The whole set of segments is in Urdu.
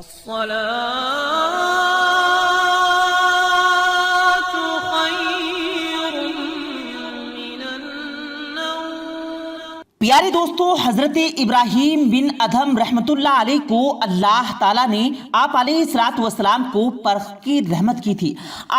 الصلاة خير من النوم۔ پیارے دوستو، حضرت ابراہیم بن ادھم رحمت اللہ علیہ کو اللہ تعالیٰ نے آپ علیہ الصلوۃ والسلام کو پرخ کی رحمت کی تھی۔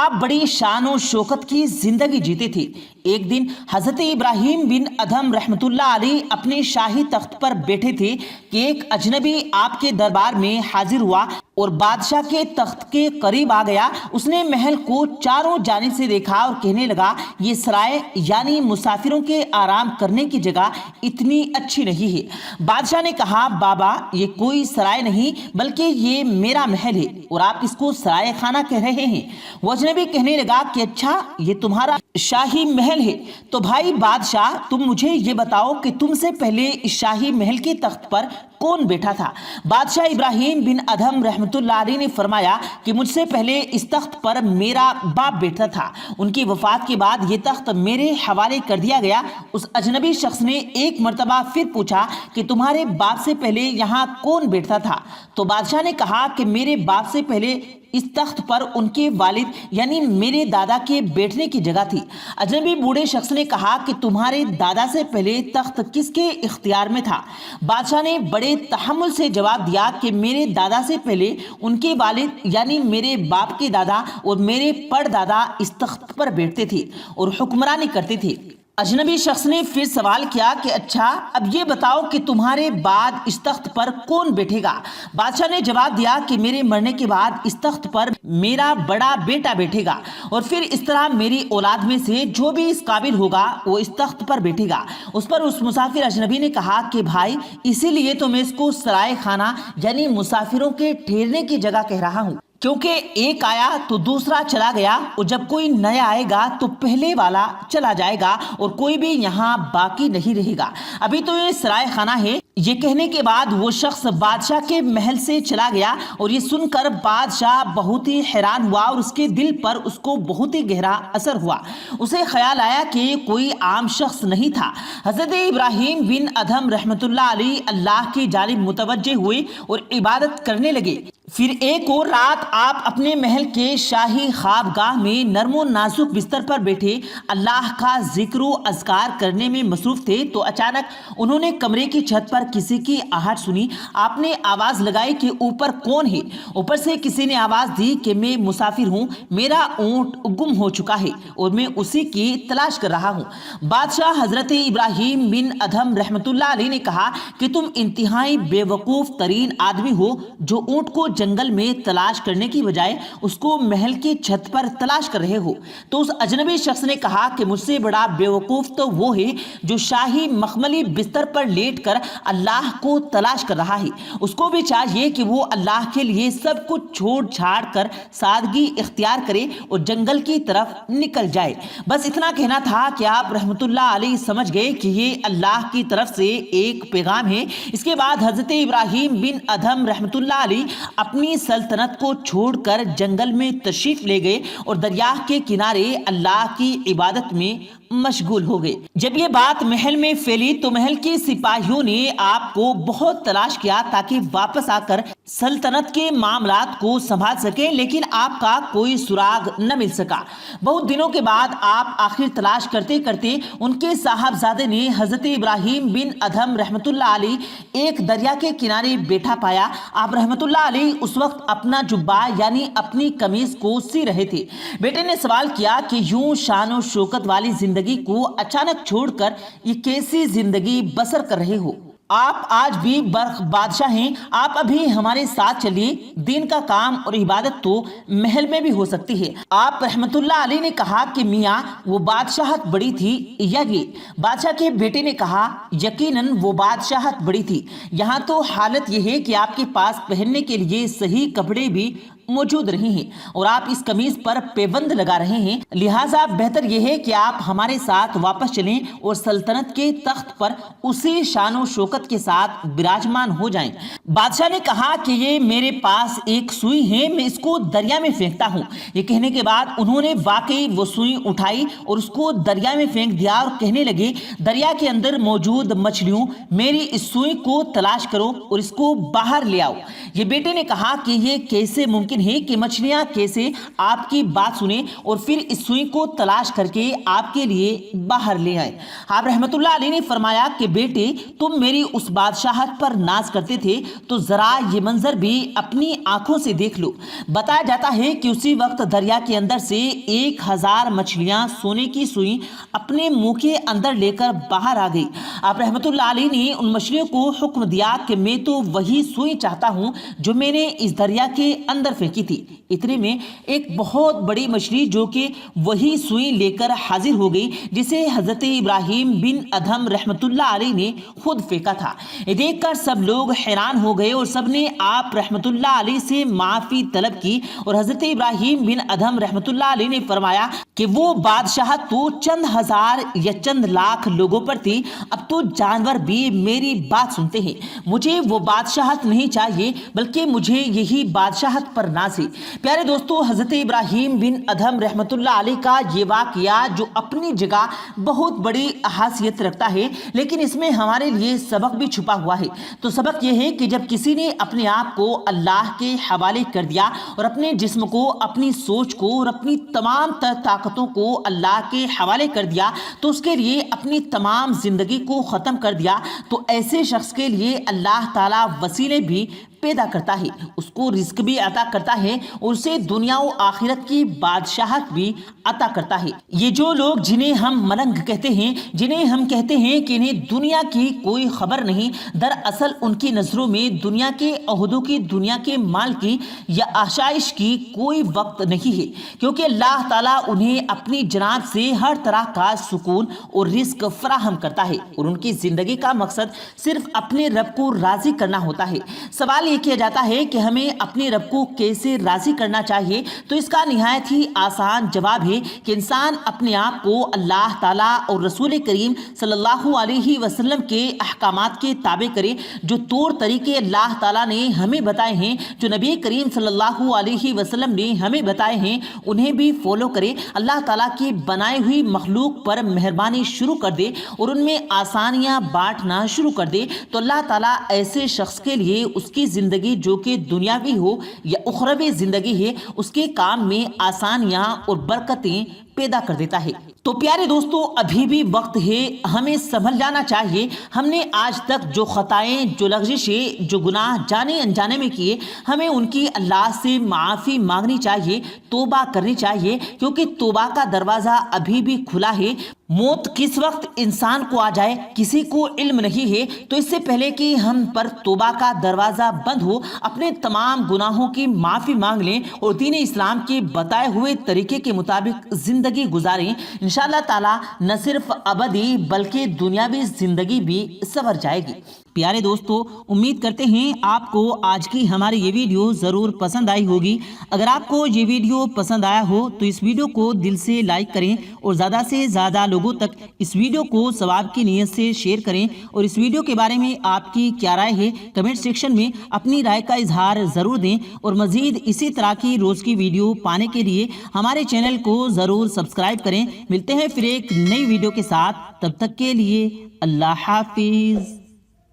آپ بڑی شان و شوکت کی زندگی جیتے تھے۔ ایک دن حضرت ابراہیم بن ادھم رحمت اللہ علیہ اپنے شاہی تخت پر بیٹھے تھے کہ ایک اجنبی آپ کے دربار میں حاضر ہوا اور بادشاہ کے تخت کے قریب آ گیا۔ اس نے محل کو چاروں جانب سے دیکھا اور کہنے لگا، یہ سرائے یعنی مسافروں کے آرام کرنے کی جگہ اتنی اچھی نہیں ہے۔ بادشاہ نے کہا، بابا یہ کوئی سرائے نہیں بلکہ یہ میرا محل ہے اور آپ اس کو سرائے خانہ کہہ رہے ہیں۔ وہ اجنبی کہنے لگا کہ اچھا یہ تمہارا شاہی محل ہے، تو بھائی بادشاہ تم مجھے یہ بتاؤ کہ تم سے پہلے اس شاہی محل کے تخت پر کون بیٹھا تھا؟ بادشاہ ابراہیم بن ادھم رحمت اللہ علیہ نے فرمایا کہ مجھ سے پہلے اس تخت پر میرا باپ بیٹھا تھا، ان کی وفات کے بعد یہ تخت میرے حوالے کر دیا گیا۔ اس اجنبی شخص نے ایک مرتبہ پھر پوچھا کہ تمہارے باپ سے پہلے یہاں کون بیٹھتا تھا؟ تو بادشاہ نے کہا کہ میرے باپ سے پہلے اس تخت پر ان کے والد یعنی میرے دادا کے بیٹھنے کی جگہ تھی۔ اجنبی بوڑھے شخص نے کہا کہ تمہارے دادا سے پہلے تخت کس کے اختیار میں تھا؟ بادشاہ نے بڑے تحمل سے جواب دیا کہ میرے دادا سے پہلے ان کے والد یعنی میرے باپ کے دادا اور میرے پردادا اس تخت پر بیٹھتے تھے اور حکمرانی کرتے تھے۔ اجنبی شخص نے پھر سوال کیا کہ اچھا اب یہ بتاؤ کہ تمہارے بعد اس تخت پر کون بیٹھے گا؟ بادشاہ نے جواب دیا کہ میرے مرنے کے بعد اس تخت پر میرا بڑا بیٹا بیٹھے گا اور پھر اس طرح میری اولاد میں سے جو بھی اس قابل ہوگا وہ اس تخت پر بیٹھے گا۔ اس پر اس مسافر اجنبی نے کہا کہ بھائی اسی لیے تو میں اس کو سرائے خانہ یعنی مسافروں کے ٹھہرنے کی جگہ کہہ رہا ہوں، کیونکہ ایک آیا تو دوسرا چلا گیا اور جب کوئی نیا آئے گا تو پہلے والا چلا جائے گا اور کوئی بھی یہاں باقی نہیں رہے گا۔ ابھی تو یہ سرائے خانہ ہے۔ یہ کہنے کے بعد وہ شخص بادشاہ کے محل سے چلا گیا اور یہ سن کر بادشاہ بہت ہی حیران ہوا اور اس کے دل پر اس کو بہت ہی گہرا اثر ہوا۔ اسے خیال آیا کہ یہ کوئی عام شخص نہیں تھا۔ حضرت ابراہیم بن ادھم رحمت اللہ علیہ اللہ کی جانب متوجہ ہوئے اور عبادت کرنے لگے۔ پھر ایک اور رات آپ اپنے محل کے شاہی خوابگاہ میں نرم و نازک بستر پر بیٹھے اللہ کا ذکر و اذکار کرنے میں مصروف تھے تو اچانک انہوں نے کمرے کی چھت پر کسی کی آہٹ سنی۔ آپ نے آواز لگائی کہ اوپر کون ہے؟ اوپر سے کسی نے آواز دی کہ میں مسافر ہوں، میرا اونٹ گم ہو چکا ہے اور میں اسی کی تلاش کر رہا ہوں۔ بادشاہ حضرت ابراہیم بن ادھم رحمت اللہ علیہ نے کہا کہ تم انتہائی بے وقوف ترین آدمی ہو جو اونٹ کو جنگل میں تلاش کرنے کی بجائے اس کو محل کی چھت پر تلاش کر رہے ہو۔ تو اس اجنبی شخص نے کہا کہ مجھ سے بڑا بے وقوف تو وہ ہے جو شاہی مخملی بستر پر لیٹ کر اللہ کو تلاش کر رہا ہے۔ اس کو بھی چاہیے کہ وہ اللہ کے لیے سب کچھ چھوڑ چھاڑ کر سادگی اختیار کرے اور جنگل کی طرف نکل جائے۔ بس اتنا کہنا تھا کہ آپ رحمت اللہ علیہ سمجھ گئے کہ یہ اللہ کی طرف سے ایک پیغام ہے۔ اس کے بعد حضرت ابراہیم بن ادھم رحمت اللہ علیہ اپنی سلطنت کو چھوڑ کر جنگل میں تشریف لے گئے اور دریا کے کنارے اللہ کی عبادت میں مشغول ہو گئے۔ جب یہ بات محل میں پھیلی تو محل کے سپاہیوں نے آپ کو بہت تلاش کیا تاکہ واپس آ کر سلطنت کے معاملات کو سنبھال سکیں، لیکن آپ کا کوئی سراغ نہ مل سکا۔ بہت دنوں کے بعد آپ آخر تلاش کرتے کرتے ان کے صاحبزادے نے حضرت ابراہیم بن ادھم رحمت اللہ علیہ ایک دریا کے کنارے بیٹھا پایا۔ آپ رحمت اللہ علیہ اس وقت اپنا جبہ یعنی اپنی قمیض کو سی رہے تھے۔ بیٹے نے سوال کیا کہ یوں شان و شوکت والی زندگی کو اچانک چھوڑ کر یہ کیسی زندگی بسر کر رہے ہو؟ آپ آج بھی برق بادشاہ ہیں، آپ ابھی ہمارے ساتھ چلیے، دین کا کام اور عبادت تو محل میں بھی ہو سکتی ہے۔ آپ رحمت اللہ علیہ نے کہا کہ میاں وہ بادشاہت بڑی تھی یا یہ؟ بادشاہ کے بیٹے نے کہا یقیناً وہ بادشاہت بڑی تھی، یہاں تو حالت یہ ہے کہ آپ کے پاس پہننے کے لیے صحیح کپڑے بھی موجود رہے ہیں اور آپ اس قمیص پر پیبند لگا رہے ہیں، لہٰذا بہتر یہ ہے کہ آپ ہمارے ساتھ واپس چلیں اور سلطنت کے تخت پر اسی شان و شوکت کے ساتھ براجمان ہو جائیں۔ بادشاہ نے کہا کہ یہ میرے پاس ایک سوئی ہے، میں اس کو دریا میں پھینکتا ہوں۔ یہ کہنے کے بعد انہوں نے واقعی وہ سوئی اٹھائی اور اس کو دریا میں پھینک دیا اور کہنے لگے، دریا کے اندر موجود مچھلیوں، میری اس سوئی کو تلاش کرو اور اس کو باہر لے آؤ۔ یہ بیٹے نے کہا کہ یہ کیسے ممکن ہے کہ مچھلیاں کیسے آپ کی بات سنیں اور پھر اس سوئی کو تلاش کر کے آپ کے لیے باہر لے آئے۔ آپ رحمت اللہ علیہ نے فرمایا کہ بیٹے، تم میری اس بادشاہت پر ناز کرتے تھے تو ذرا یہ منظر بھی اپنی آنکھوں سے دیکھ لو۔ بتایا جاتا ہے کہ اسی وقت دریا کے اندر سے 1000 مچھلیاں سونے کی سوئی اپنے منہ کے اندر لے کر باہر آ گئی۔ آپ رحمت اللہ علیہ نے ان مچھلیوں کو حکم دیا کہ میں تو وہی سوئی چاہتا ہوں جو میں نے اس دریا کے اندر پھینکی تھی۔ اتنے میں ایک بہت بڑی مچھلی جو کہ وہی سوئی لے کر حاضر ہو گئی جسے حضرت ابراہیم بن ادھم رحمت اللہ علیہ نے خود پھینکا تھا۔ یہ دیکھ کر سب لوگ حیران ہو گئے اور سب نے آپ رحمت اللہ علیہ سے معافی طلب کی اور حضرت ابراہیم بن ادھم رحمت اللہ علیہ نے فرمایا کہ وہ بادشاہت تو چند ہزار یا چند لاکھ لوگوں پر تھی، اب تو جانور بھی میری بات سنتے ہیں۔ مجھے وہ بادشاہت نہیں چاہیے بلکہ مجھے یہی بادشاہت پر ناز ہے۔ پیارے دوستو، حضرت ابراہیم بن ادھم رحمت اللہ علیہ کا یہ واقعہ جو اپنی جگہ بہت بڑی حیثیت رکھتا ہے، لیکن اس میں ہمارے لیے سبق بھی چھپا ہوا ہے۔ تو سبق یہ ہے کہ جب کسی نے اپنے آپ کو اللہ کے حوالے کر دیا اور اپنے جسم کو، اپنی سوچ کو اور اپنی تمام طاقتوں کو اللہ کے حوالے کر دیا تو اس کے لیے اپنی تمام زندگی کو ختم کر دیا، تو ایسے شخص کے لیے اللہ تعالیٰ وسیلے بھی پیدا کرتا ہے، اس کو رزق بھی عطا کرتا ہے اور اسے دنیا و آخرت کی بادشاہت بھی عطا کرتا ہے۔ یہ جو لوگ جنہیں ہم ملنگ کہتے ہیں، جنہیں ہم کہتے ہیں کہ انہیں دنیا کی کوئی خبر نہیں، دراصل ان کی نظروں میں دنیا کے عہدوں کی، دنیا کے مال کی یا آشائش کی کوئی وقت نہیں ہے، کیونکہ اللہ تعالیٰ انہیں اپنی جناب سے ہر طرح کا سکون اور رزق فراہم کرتا ہے اور ان کی زندگی کا مقصد صرف اپنے رب کو راضی کرنا ہوتا ہے۔ سوال یہ کیا جاتا ہے کہ ہمیں اپنے رب کو کیسے راضی کرنا چاہیے، تو اس کا نہایت ہی آسان جواب ہے کہ انسان اپنے آپ کو اللہ تعالیٰ اور رسول کریم صلی اللہ علیہ وسلم کے احکامات کے تابع کرے۔ جو طور طریقے اللہ تعالیٰ نے ہمیں بتائے ہیں، جو نبی کریم صلی اللہ علیہ وسلم نے ہمیں بتائے ہیں، انہیں بھی فالو کرے۔ اللہ تعالیٰ کی بنائی ہوئی مخلوق پر مہربانی شروع کر دے اور ان میں آسانیاں بانٹنا شروع کر دے، تو اللہ تعالیٰ ایسے شخص کے لیے اس کی زندگی جو کہ دنیاوی ہو یا اخروی زندگی ہے، اس کے کام میں آسانیاں اور برکتیں پیدا کر دیتا ہے۔ تو پیارے دوستو، ابھی بھی وقت ہے، ہمیں سنبھل جانا چاہیے۔ ہم نے آج تک جو خطائیں، جو لغزشیں، جو گناہ جانے انجانے میں کیے، ہمیں ان کی اللہ سے معافی مانگنی چاہیے، توبہ کرنی چاہیے، کیونکہ توبہ کا دروازہ ابھی بھی کھلا ہے۔ موت کس وقت انسان کو آ جائے کسی کو علم نہیں ہے، تو اس سے پہلے کہ ہم پر توبہ کا دروازہ بند ہو، اپنے تمام گناہوں کی معافی مانگ لیں اور دین اسلام کے بتائے ہوئے طریقے کے مطابق زندگی گزاریں۔ انشاءاللہ تعالی نہ صرف ابدی بلکہ دنیاوی زندگی بھی سنور جائے گی۔ پیارے دوستو، امید کرتے ہیں آپ کو آج کی ہماری یہ ویڈیو ضرور پسند آئی ہوگی۔ اگر آپ کو یہ ویڈیو پسند آیا ہو تو اس ویڈیو کو دل سے لائک کریں اور زیادہ سے زیادہ لوگوں تک اس ویڈیو کو ثواب کی نیت سے شیئر کریں، اور اس ویڈیو کے بارے میں آپ کی کیا رائے ہے کمنٹ سیکشن میں اپنی رائے کا اظہار ضرور دیں، اور مزید اسی طرح کی روز کی ویڈیو پانے کے لیے ہمارے چینل کو ضرور سبسکرائب کریں۔ ملتے ہیں پھر ایک نئی ویڈیو کے ساتھ، تب تک کے لیے اللہ حافظ۔